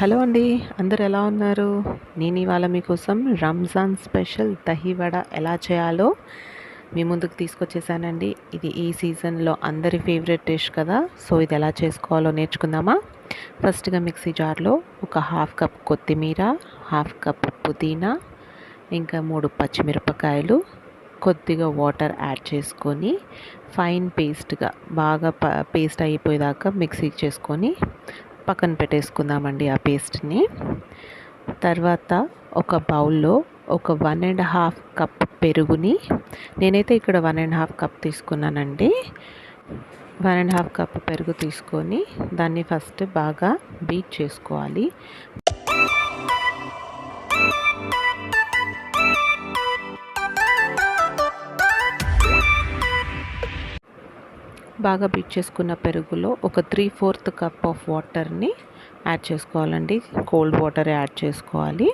Hello అండి. అందరూ ఎలా ఉన్నారు? నేను ఇవాళ మీకోసం రంజాన్ స్పెషల్ దహి వడ ఎలా చేయాలో మీ ముందుకు తీసుకొచ్చేసానండి. ఇది ఈ సీజన్‌లో అందరి ఫేవరెట్ డిష్ కదా! సో, ఇది ఎలా చేసుకోవాలో నేర్చుకుందామా? ఫస్ట్‌గా మిక్సీ జార్‌లో ఒక హాఫ్ కప్ కొత్తిమీర, హాఫ్ కప్ పుదీనా, ఇంకా 3 పచ్చిమిరపకాయలు, కొద్దిగా వాటర్ యాడ్ చేసుకొని ఫైన్ పేస్ట్‌గా బాగా పేస్ట్ అయిపోయేదాకా మిక్సీ చేసుకొని పక్కన పెట్టేసుకుందామండి ఆ పేస్ట్‌ని. తర్వాత ఒక బౌల్‌లో ఒక 1½ కప్ పెరుగుని, నేనైతే ఇక్కడ 1½ కప్ తీసుకున్నానండి. 1½ కప్ పెరుగు తీసుకొని దాన్ని ఫస్ట్ బాగా బీట్ చేసుకోవాలి. బాగా బీట్ చేసుకున్న పెరుగులో ఒక 3/4 కప్ ఆఫ్ వాటర్ని యాడ్ చేసుకోవాలండి. కోల్డ్ వాటర్ యాడ్ చేసుకోవాలి.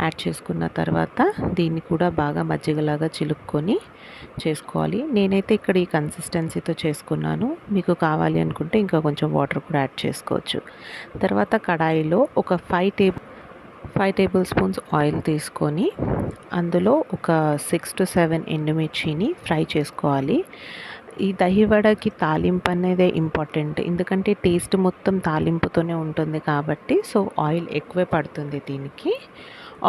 యాడ్ చేసుకున్న తర్వాత దీన్ని కూడా బాగా మజ్జిగలాగా చిలుక్కొని చేసుకోవాలి. నేనైతే ఇక్కడ ఈ కన్సిస్టెన్సీతో చేసుకున్నాను. మీకు కావాలి అనుకుంటే ఇంకా కొంచెం వాటర్ కూడా యాడ్ చేసుకోవచ్చు. తర్వాత కడాయిలో ఒక 5 టేబుల్ స్పూన్స్ ఆయిల్ తీసుకొని అందులో ఒక 6 to 7 ఎండుమిర్చిని ఫ్రై చేసుకోవాలి. ఈ దహి వడకి తాలింపు అనేదే ఇంపార్టెంట్. ఎందుకంటే టేస్ట్ మొత్తం తాలింపుతోనే ఉంటుంది కాబట్టి ఆయిల్ ఎక్కువే పడుతుంది దీనికి.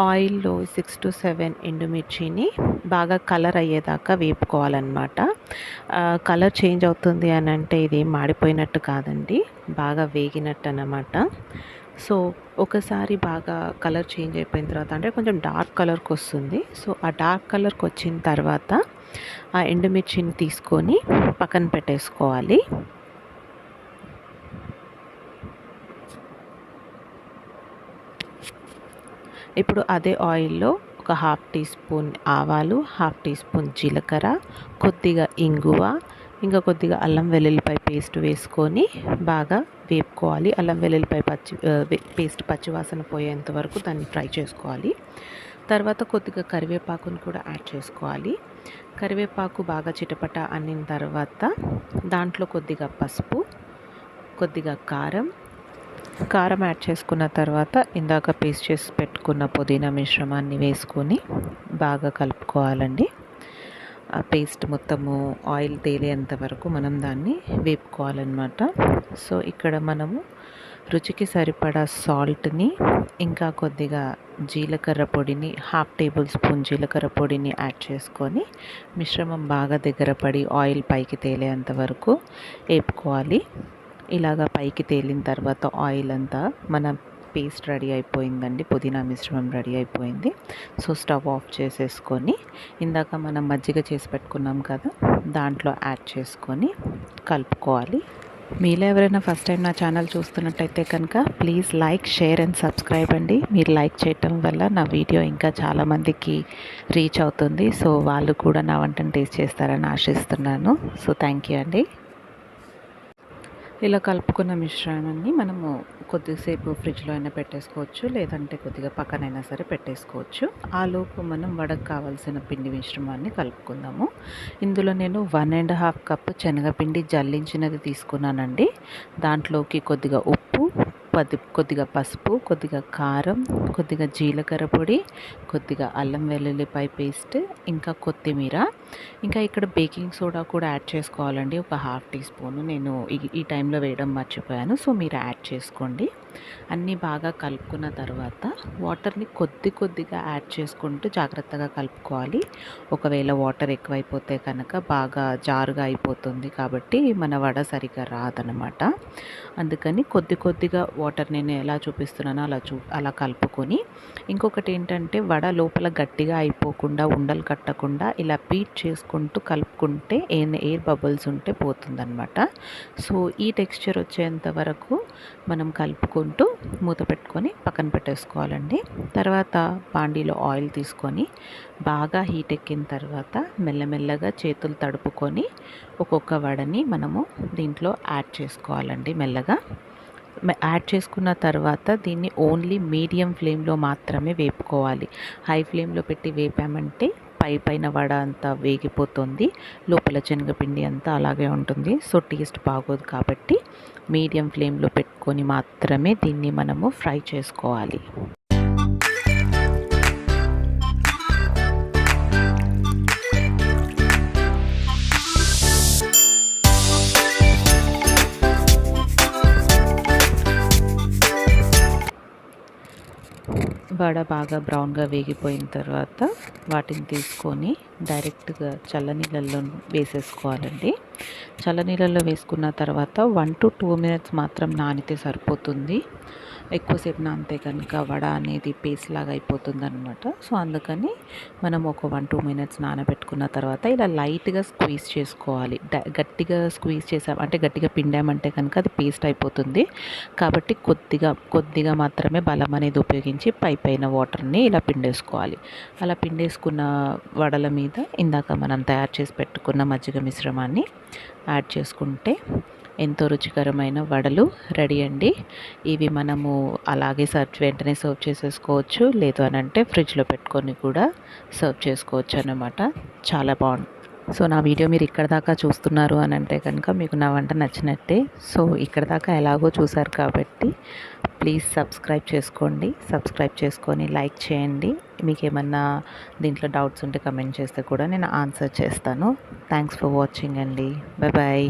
ఆయిల్‌లో 6 to 7 ఎండుమిర్చిని బాగా కలర్ అయ్యేదాకా వేపుకోవాలన్నమాట. కలర్ చేంజ్ అవుతుంది అని అంటే ఇది మాడిపోయినట్టు కాదండి, బాగా వేగినట్టు అన్నమాట. సో, ఒకసారి బాగా కలర్ చేంజ్ అయిపోయిన తర్వాత అంటే కొంచెం డార్క్ కలర్‌కి వస్తుంది. సో, ఆ డార్క్ కలర్‌కి వచ్చిన తర్వాత ఆ ఎండుమిర్చిని తీసుకొని పక్కన పెట్టేసుకోవాలి. ఇప్పుడు అదే ఆయిల్‌లో ఒక హాఫ్ టీ స్పూన్ ఆవాలు, హాఫ్ టీ స్పూన్ జీలకర్ర, కొద్దిగా ఇంగువ, ఇంకా కొద్దిగా అల్లం వెల్లుల్లిపాయ పేస్ట్ వేసుకొని బాగా వేపుకోవాలి. అల్లం వెల్లుల్లిపాయ పేస్ట్ పచ్చివాసన పోయేంత వరకు దాన్ని ఫ్రై చేసుకోవాలి. తర్వాత కొద్దిగా కరివేపాకును కూడా యాడ్ చేసుకోవాలి. కరివేపాకు బాగా చిటపట అనిన తర్వాత దాంట్లో కొద్దిగా పసుపు, కొద్దిగా కారం యాడ్ చేసుకున్న తర్వాత ఇందాక పేస్ట్ చేసి పెట్టుకున్న పుదీనా మిశ్రమాన్ని వేసుకొని బాగా కలుపుకోవాలండి. ఆ పేస్ట్ మొత్తము ఆయిల్ తేలేంత వరకు మనం దాన్ని వేపుకోవాలన్నమాట. సో, ఇక్కడ మనము రుచికి సరిపడా సాల్ట్‌ని, ఇంకా కొద్దిగా జీలకర్ర పొడిని, హాఫ్ టేబుల్ స్పూన్ జీలకర్ర పొడిని యాడ్ చేసుకొని మిశ్రమం బాగా దగ్గర పడి ఆయిల్ పైకి తేలేంత వరకు వేపుకోవాలి. ఇలాగా పైకి తేలిన తర్వాత ఆయిల్ అంతా మన పేస్ట్ రెడీ అయిపోయిందండి. పుదీనా మిశ్రమం రెడీ అయిపోయింది. సో, స్టవ్ ఆఫ్ చేసేసుకొని ఇందాక మనం మజ్జిగ చేసి పెట్టుకున్నాం కదా, దాంట్లో యాడ్ చేసుకొని కలుపుకోవాలి. మీలో ఎవరైనా ఫస్ట్ టైం నా ఛానల్ చూస్తున్నట్టయితే కనుక please like, share and subscribe అండి. మీరు లైక్ చేయటం వల్ల నా వీడియో ఇంకా చాలామందికి రీచ్ అవుతుంది. సో, వాళ్ళు కూడా నా వంటను టేస్ట్ చేస్తారని ఆశిస్తున్నాను. సో, థ్యాంక్ యూ అండి. ఇలా కలుపుకున్న మిశ్రమాన్ని మనము కొద్దిసేపు ఫ్రిడ్జ్లో అయినా పెట్టేసుకోవచ్చు, లేదంటే కొద్దిగా పక్కనైనా సరే పెట్టేసుకోవచ్చు. ఆలోపు మనం వడకు కావాల్సిన పిండి మిశ్రమాన్ని కలుపుకుందాము. ఇందులో నేను 1½ కప్ శనగపిండి జల్లించినది తీసుకున్నానండి. దాంట్లోకి కొద్దిగా ఉప్పు, కొద్దిగా పసుపు, కొద్దిగా కారం, కొద్దిగా జీలకర్ర పొడి, కొద్దిగా అల్లం వెల్లుల్లిపాయ పేస్ట్, ఇంకా కొత్తిమీర, ఇంకా ఇక్కడ బేకింగ్ సోడా కూడా యాడ్ చేసుకోవాలండి. ఒక హాఫ్ టీ స్పూను నేను ఈ టైంలో వేయడం మర్చిపోయాను. సో, మీరు యాడ్ చేసుకోండి. అన్నీ బాగా కలుపుకున్న తర్వాత వాటర్ని కొద్దిగా యాడ్ చేసుకుంటూ జాగ్రత్తగా కలుపుకోవాలి. ఒకవేళ వాటర్ ఎక్కువైపోతే కనుక బాగా జారుగా అయిపోతుంది కాబట్టి మన వడ సరిగ్గా రాదనమాట. అందుకని కొద్దిగా వాటర్ నేను ఎలా చూపిస్తున్నానో అలా కలుపుకొని, ఇంకొకటి ఏంటంటే వడ లోపల గట్టిగా అయిపోకుండా, ఉండలు కట్టకుండా ఇలా బీట్ చేసుకుంటూ కలుపుకుంటే ఎయిర్ బబుల్స్ ఉంటే పోతుందనమాట. సో, ఈ టెక్స్చర్ వచ్చేంత వరకు మనం కలుపుకుంటూ మూత పెట్టుకొని పక్కన పెట్టేసుకోవాలండి. తర్వాత బాండీలో ఆయిల్ తీసుకొని బాగా హీట్ ఎక్కిన తర్వాత మెల్లమెల్లగా చేతులు తడుపుకొని ఒక్కొక్క వడని మనము దీంట్లో యాడ్ చేసుకోవాలండి. మెల్లగా యాడ్ చేసుకున్న తర్వాత దీన్ని ఓన్లీ మీడియం ఫ్లేమ్లో మాత్రమే వేపుకోవాలి. హై ఫ్లేమ్లో పెట్టి వేపామంటే పైన వడ అంతా వేగిపోతుంది, లోపల శనగపిండి అంతా అలాగే ఉంటుంది. సో, టేస్ట్ బాగోదు కాబట్టి మీడియం ఫ్లేమ్లో పెట్టుకొని మాత్రమే దీన్ని మనము ఫ్రై చేసుకోవాలి. వడ బాగా బ్రౌన్గా వేగిపోయిన తర్వాత వాటిని తీసుకొని డైరెక్ట్గా చల్లనీళ్ళల్లో వేసేసుకోవాలండి. చల్లనీళ్ళల్లో వేసుకున్న తర్వాత 1 to 2 మినిట్స్ మాత్రం నానితే సరిపోతుంది. ఎక్కువసేపు నానితే కనుక వడ అనేది పేస్ట్ లాగా అయిపోతుంది అనమాట. సో అందుకని మనం ఒక 1-2 మినిట్స్ నానబెట్టుకున్న తర్వాత ఇలా లైట్గా స్క్వీజ్ చేసుకోవాలి. గట్టిగా స్క్వీజ్ చేసాం అంటే గట్టిగా పిండామంటే కనుక అది పేస్ట్ అయిపోతుంది. కాబట్టి కొద్దిగా మాత్రమే బలం అనేది ఉపయోగించి పైన వాటర్ని ఇలా పిండేసుకోవాలి. అలా పిండేసుకున్న వడల మీద ఇందాక మనం తయారు చేసి పెట్టుకున్న మజ్జిగ మిశ్రమాన్ని యాడ్ చేసుకుంటే ఎంతో రుచికరమైన వడలు రెడీ అండి. ఇవి మనము అలాగే వెంటనే సర్వ్ చేసేసుకోవచ్చు. లేదు అని అంటే ఫ్రిడ్జ్లో పెట్టుకొని కూడా సర్వ్ చేసుకోవచ్చు అన్నమాట. చాలా బాగుంది. సో నా వీడియో మీరు ఇక్కడ దాకా చూస్తున్నారు అని అంటే కనుక మీకు నా వంట నచ్చినట్టే. సో ఇక్కడ దాకా ఎలాగో చూసారు కాబట్టి ప్లీజ్ సబ్స్క్రైబ్ చేసుకోండి. సబ్స్క్రైబ్ చేసుకొని లైక్ చేయండి. మీకు ఏమన్నా దీంట్లో డౌట్స్ ఉంటే కమెంట్ చేస్తే కూడా నేను ఆన్సర్ చేస్తాను. థ్యాంక్స్ ఫర్ వాచింగ్ అండి. బాయ్.